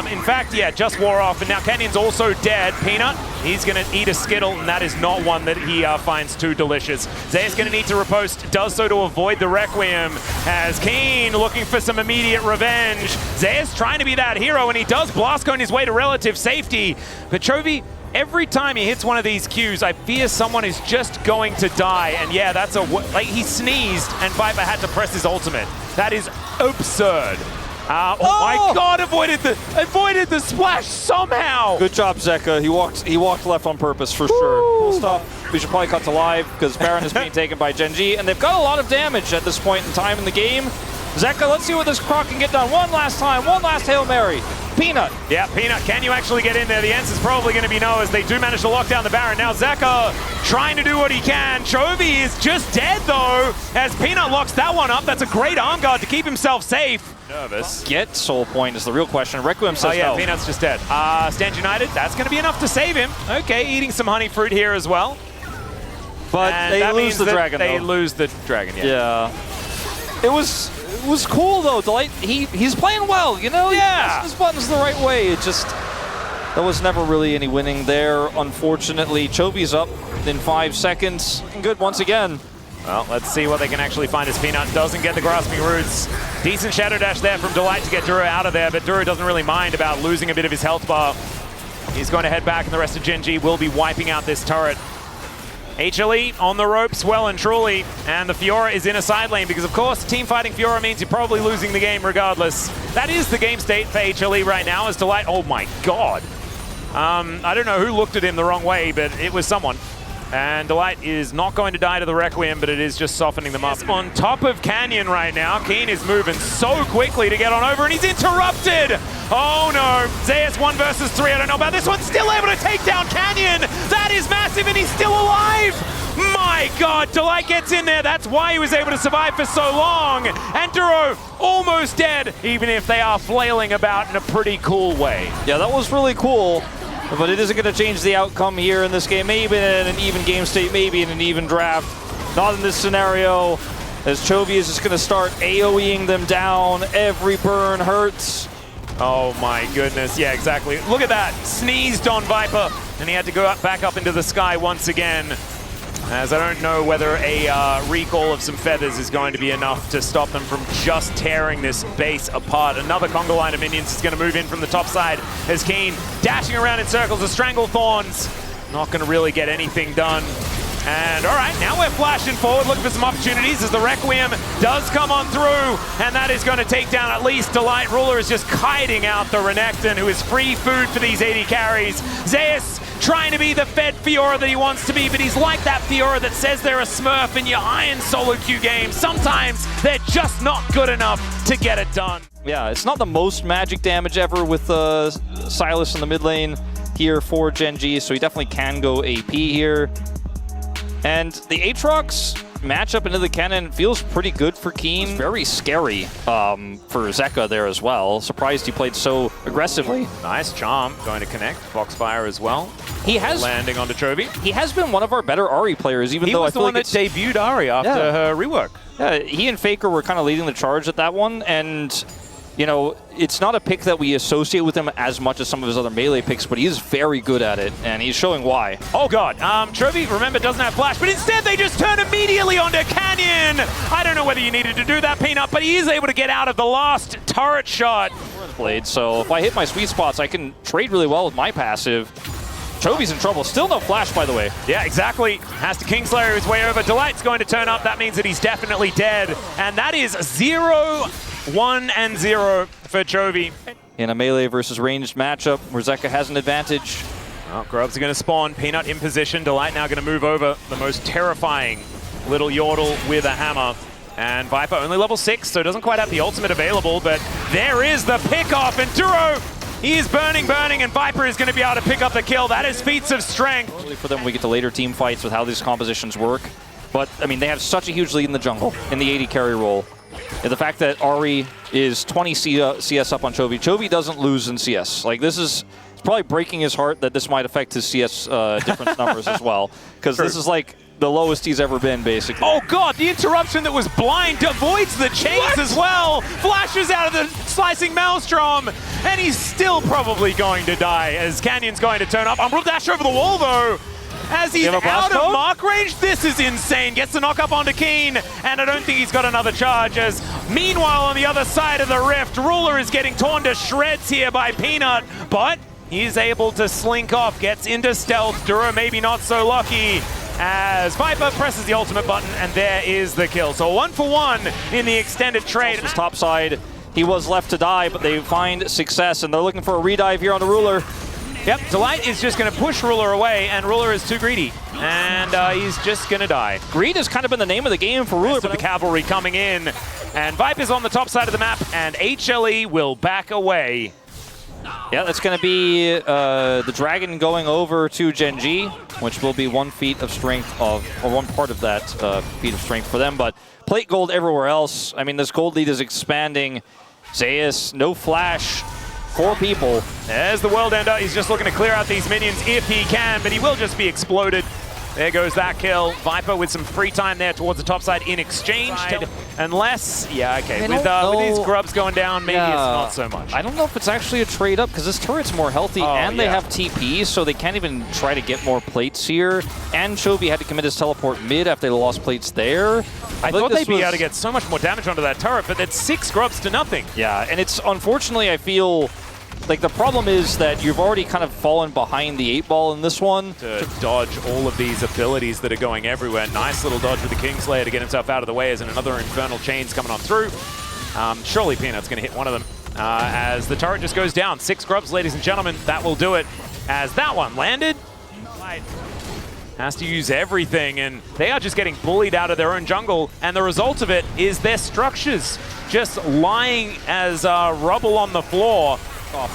In fact, yeah, just wore off, and now Canyon's also dead. Peanut, he's going to eat a Skittle, and that is not one that he finds too delicious. Zay's going to need to riposte, does so to avoid the Requiem, as Keen looking for some immediate revenge. Zay's trying to be that hero, and he does blast on his way to relative safety. But Chovy, every time he hits one of these Qs, I fear someone is just going to die. And yeah, that's like he sneezed and Viper had to press his ultimate. That is absurd. Oh my God! Avoided the splash somehow. Good job, Zeka. He walked left on purpose for sure. Cool stuff. We should probably cut to live because Baron is being taken by Gen.G, and they've got a lot of damage at this point in time in the game. Zeka, let's see what this Croc can get done. One last time. One last Hail Mary. Peanut. Yeah, Peanut, can you actually get in there? The answer's probably going to be no, as they do manage to lock down the Baron. Now Zeka trying to do what he can. Chovy is just dead though, as Peanut locks that one up. That's a great arm guard to keep himself safe. Nervous. Get soul point is the real question. Requiem says oh yeah, no. Peanut's just dead. Stand United, that's going to be enough to save him. Okay, eating some honey fruit here as well. But and they lose the dragon They lose the dragon, yeah. Yeah. It was cool though. Delight, he's playing well, you know? Yeah. His buttons the right way. It just, there was never really any winning there, unfortunately. Chovy's up in 5 seconds. Looking good once again. Well, let's see what they can actually find as Peanut doesn't get the grasping roots. Decent Shadow Dash there from Delight to get Duro out of there, but Duro doesn't really mind about losing a bit of his health bar. He's going to head back, and the rest of Gen.G will be wiping out this turret. HLE on the ropes well and truly, and the Fiora is in a side lane because, of course, team fighting Fiora means you're probably losing the game regardless. That is the game state for HLE right now as Delight. Oh my God. I don't know who looked at him the wrong way, but it was someone. And Delight is not going to die to the Requiem, but it is just softening them up. On top of Canyon right now, Keen is moving so quickly to get on over, and he's interrupted! Oh no, Zeus 1 versus 3, I don't know about this one, still able to take down Canyon! That is massive, and he's still alive! My god, Delight gets in there, that's why he was able to survive for so long! And Duro almost dead, even if they are flailing about in a pretty cool way. Yeah, that was really cool. But it isn't going to change the outcome here in this game. Maybe in an even game state, maybe in an even draft. Not in this scenario, as Chovy is just going to start AoEing them down. Every burn hurts. Oh my goodness, yeah, exactly. Look at that, sneezed on Viper, and he had to go back up into the sky once again. As I don't know whether a recall of some feathers is going to be enough to stop them from just tearing this base apart. Another conga line of minions is going to move in from the top side as Keen dashing around in circles. The Strangle Thorns not going to really get anything done. And all right, now we're flashing forward, looking for some opportunities as the Requiem does come on through, and that is going to take down at least Delight. Ruler is just kiting out the Renekton, who is free food for these 80 carries. Zeus trying to be the fed Fiora that he wants to be, but he's like that Fiora that says they're a smurf in your iron solo queue game. Sometimes they're just not good enough to get it done. Yeah, it's not the most magic damage ever with Silas in the mid lane here for Gen.G, so he definitely can go AP here. And the Aatrox matchup into the cannon feels pretty good for Keen. It's very scary for Zeka there as well. Surprised he played so aggressively. Nice charm, going to connect. Foxfire as well. He has landing onto Chovy. He has been one of our better Ahri players, even though I feel like he was the one that debuted Ahri after her rework. Yeah, he and Faker were kind of leading the charge at that one, and you know, it's not a pick that we associate with him as much as some of his other melee picks, but he is very good at it, and he's showing why. Oh god, Chovy, remember, doesn't have flash, but instead they just turn immediately onto Canyon! I don't know whether you needed to do that, Peanut, but he is able to get out of the last turret shot. Blade, so if I hit my sweet spots, I can trade really well with my passive. Chovy's in trouble. Still no flash, by the way. Yeah, exactly. Has to Kingslayer his way over. Delight's going to turn up. That means that he's definitely dead. And that is 0, 1, and 0 for Chovy. In a melee versus ranged matchup, where Zeka has an advantage. Well, Grubs are going to spawn. Peanut in position. Delight now going to move over. The most terrifying little Yordle with a hammer. And Viper only level 6, so doesn't quite have the ultimate available, but there is the pick-off, and Duro, he is burning, and Viper is going to be able to pick up the kill. That is feats of strength. For them, we get to later team fights with how these compositions work. But, I mean, they have such a huge lead in the jungle, in the 80 carry role. And the fact that Ahri is 20 CS up on Chovy. Chovy doesn't lose in CS. Like, this is... It's probably breaking his heart that this might affect his CS difference numbers as well. Because this is like the lowest he's ever been, basically. Oh god, the interruption that was blind avoids the chains as well. Flashes out of the slicing maelstrom, and he's still probably going to die as Canyon's going to turn up. Umbral dash over the wall though. As he's out of mark range, this is insane. Gets the knock up onto Keen, and I don't think he's got another charge. As meanwhile, on the other side of the rift, Ruler is getting torn to shreds here by Peanut, but he's able to slink off, gets into stealth. Duro maybe not so lucky, as Viper presses the ultimate button, and there is the kill. So 1 for 1 in the extended trade. His top side, he was left to die, but they find success, and they're looking for a redive here on the Ruler. Yep, Delight is just going to push Ruler away, and Ruler is too greedy, and he's just going to die. Greed has kind of been the name of the game for Ruler. But the cavalry coming in, and Viper's on the top side of the map, and HLE will back away. Yeah, that's going to be the Dragon going over to Gen.G, which will be 1 feat of strength or 1 part of that feat of strength for them. But plate gold everywhere else. I mean, this gold lead is expanding. Zeus, no flash. 4 people. There's the World Ender. He's just looking to clear out these minions if he can, but he will just be exploded. There goes that kill. Viper with some free time there towards the top side in exchange. Unless, yeah, okay, with these grubs going down, maybe it's not so much. I don't know if it's actually a trade up, because this turret's more healthy, and they have TP, so they can't even try to get more plates here. And Chovy had to commit his teleport mid after they lost plates there. I thought they'd be able to get so much more damage onto that turret, but it's 6 grubs to nothing. Yeah, and it's, unfortunately, I feel... Like, the problem is that you've already kind of fallen behind the 8-ball in this one. To dodge all of these abilities that are going everywhere. Nice little dodge with the Kingslayer to get himself out of the way as another Infernal Chain's coming on through. Surely Peanut's going to hit one of them as the turret just goes down. 6 grubs, ladies and gentlemen. That will do it as that one landed. has to use everything, and they are just getting bullied out of their own jungle, and the result of it is their structures just lying as rubble on the floor.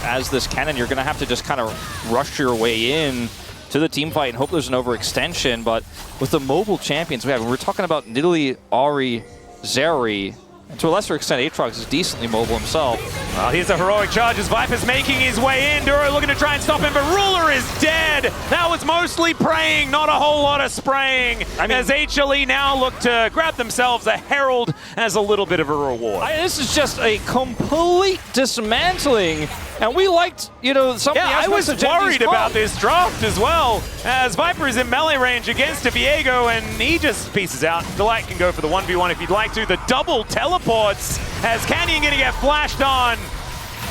As this cannon, you're going to have to just kind of rush your way in to the team fight and hope there's an overextension. But with the mobile champions we have, we're talking about Nidalee, Ahri, Zeri, and to a lesser extent, Aatrox is decently mobile himself. Well, here's a heroic charge as Viper's making his way in. Duro looking to try and stop him, but Ruler is dead. That was mostly praying, not a whole lot of spraying. As HLE now look to grab themselves a Herald as a little bit of a reward. This is just a complete dismantling. And we liked, you know, some of the aspects of I was worried Gen.G's about this draft as well, as Viper is in melee range against a Viego, and he just pieces out. Delight can go for the 1v1 if you'd like to. The double teleports as Canyon going to get flashed on.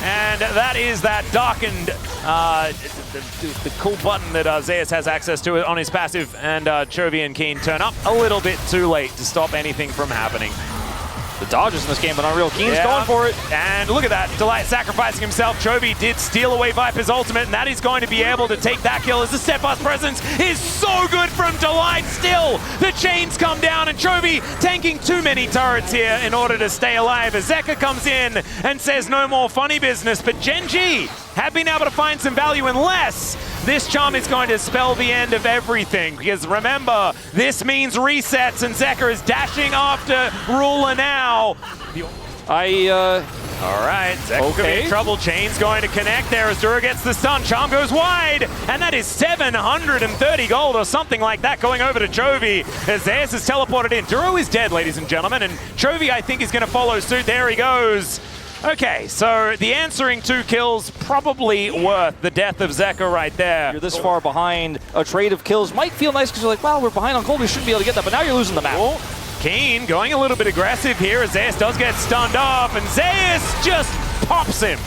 And that is that darkened, the cool button that Zeus has access to on his passive, and Chovy and Keen turn up a little bit too late to stop anything from happening. The dodges in this game, but Unreal Keen's going for it. And look at that, Delight sacrificing himself. Chovy did steal away Viper's ultimate, and that is going to be able to take that kill as the steadfast presence is so good from Delight still. The chains come down, and Chovy tanking too many turrets here in order to stay alive as Zeka comes in and says no more funny business, but Gen.G have been able to find some value unless this charm is going to spell the end of everything. Because remember, this means resets, and Zeka is dashing after Ruler now. All right, Zeka could be in trouble. Chain's going to connect there as Duro gets the stun. Charm goes wide, and that is 730 gold or something like that going over to Chovy as Zeus is teleported in. Duro is dead, ladies and gentlemen, and Chovy, I think, is going to follow suit. There he goes. Okay, so the answering 2 kills probably worth the death of Zeka right there. You're this far behind. A trade of kills might feel nice because you're like, well, we're behind on gold. We shouldn't be able to get that, but now you're losing the map. Keen going a little bit aggressive here as Zeus does get stunned off, and Zeus just pops him.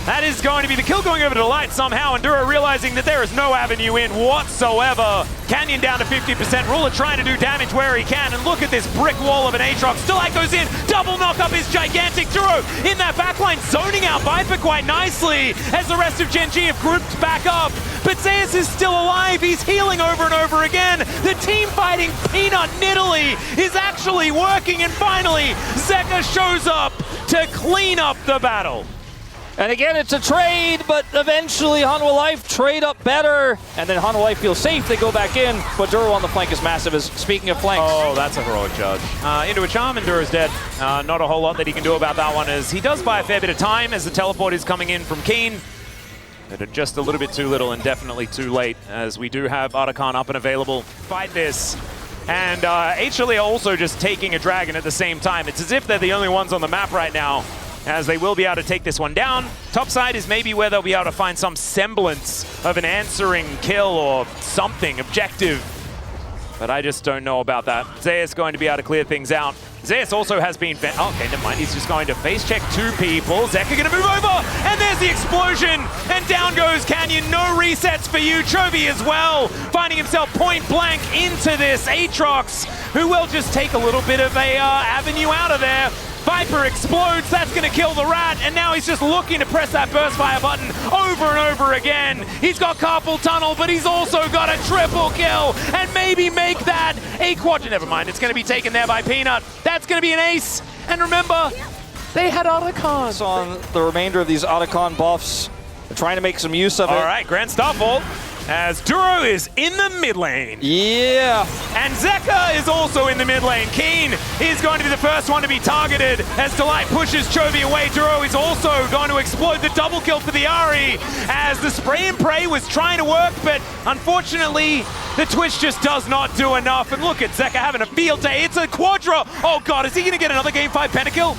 That is going to be the kill going over to Light somehow, and Duro realizing that there is no avenue in whatsoever. Canyon down to 50%, Ruler trying to do damage where he can, and look at this brick wall of an Aatrox. Delight goes in, double knock up is gigantic. Duro in that backline, zoning out Viper quite nicely as the rest of Gen.G have grouped back up. But Zeus is still alive, he's healing over and over again. The team fighting Peanut Nidalee is actually working, and finally, Zeka shows up to clean up the battle. And again, it's a trade, but eventually Hanwha Life trade up better. And then Hanwha Life feels safe, they go back in. But Duro on the flank is massive. As speaking of flanks. Oh, that's a heroic charge. Into a charm, and Duro's dead. Not a whole lot that he can do about that one, as he does buy a fair bit of time as the teleport is coming in from Keen. But just a little bit too little and definitely too late, as we do have Otacon up and available. Fight this. And HLE also just taking a dragon at the same time. It's as if they're the only ones on the map right now, as they will be able to take this one down. Topside is maybe where they'll be able to find some semblance of an answering kill or something objective. But I just don't know about that. Zeus going to be able to clear things out. Zeus also has been... okay, never mind. He's just going to face check 2 people. Zeka going to move over, and there's the explosion. And down goes Canyon. No resets for you. Chovy as well, finding himself point blank into this Aatrox, who will just take a little bit of a avenue out of there. Viper explodes, that's gonna kill the rat, and now he's just looking to press that burst fire button over and over again. He's got carpal tunnel, but he's also got a triple kill, and maybe make that a quadra. Never mind, it's gonna be taken there by Peanut. That's gonna be an ace, and remember, they had Otacon. On the remainder of these Otacon buffs, they're trying to make some use of it. All right, Grand Starfall, as Duro is in the mid lane. Yeah. And Zeka is also in the mid lane. Keen is going to be the first one to be targeted as Delight pushes Chovy away. Duro is also going to explode the double kill for the Ahri, as the spray and pray was trying to work, but unfortunately, the Twitch just does not do enough. And look at Zeka having a field day. It's a quadra. Oh God, is he gonna get another game 5 pentakill?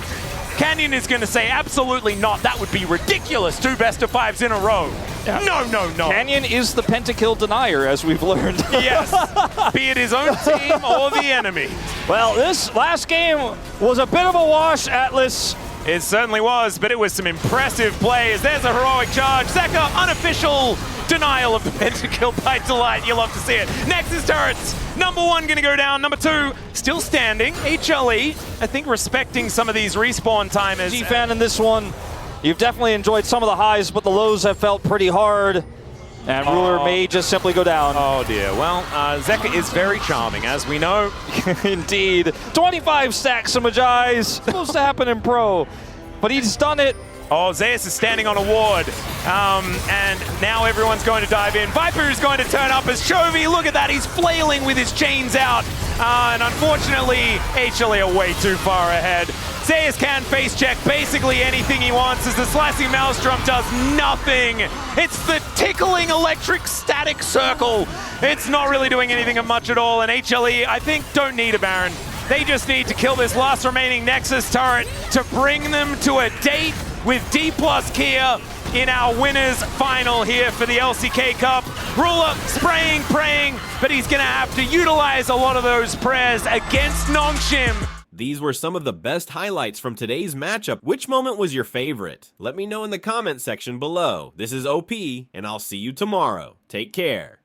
Canyon is going to say absolutely not. That would be ridiculous. 2 best-of-5s in a row. Yeah. No, no, no. Canyon is the pentakill denier, as we've learned. Yes, be it his own team or the enemy. Well, this last game was a bit of a wash, Atlas. It certainly was, but it was some impressive plays. There's a heroic charge. Zeka, unofficial denial of the pentakill by Delight. You'll love to see it. Nexus turrets. Number 1 going to go down. Number 2 still standing. HLE, I think, respecting some of these respawn timers. G-Fan in this one, you've definitely enjoyed some of the highs, but the lows have felt pretty hard. And Ruler may just simply go down. Oh dear. Well, Zeka is very charming, as we know. Indeed. 25 stacks of Magi. Supposed to happen in Pro. But he's done it. Oh, Zeus is standing on a ward. And now everyone's going to dive in. Viper is going to turn up as Chovy. Look at that. He's flailing with his chains out. And unfortunately, HLE are way too far ahead. Zeus can face check basically anything he wants as the Slicing Maelstrom does nothing. It's the tickling electric static circle. It's not really doing anything of much at all. And HLE, I think, don't need a Baron. They just need to kill this last remaining Nexus turret to bring them to a date with D+ Kia in our winners final here for the LCK Cup. Ruler spraying, praying, but he's gonna have to utilize a lot of those prayers against Nongshim. These were some of the best highlights from today's matchup. Which moment was your favorite? Let me know in the comment section below. This is OP, and I'll see you tomorrow. Take care.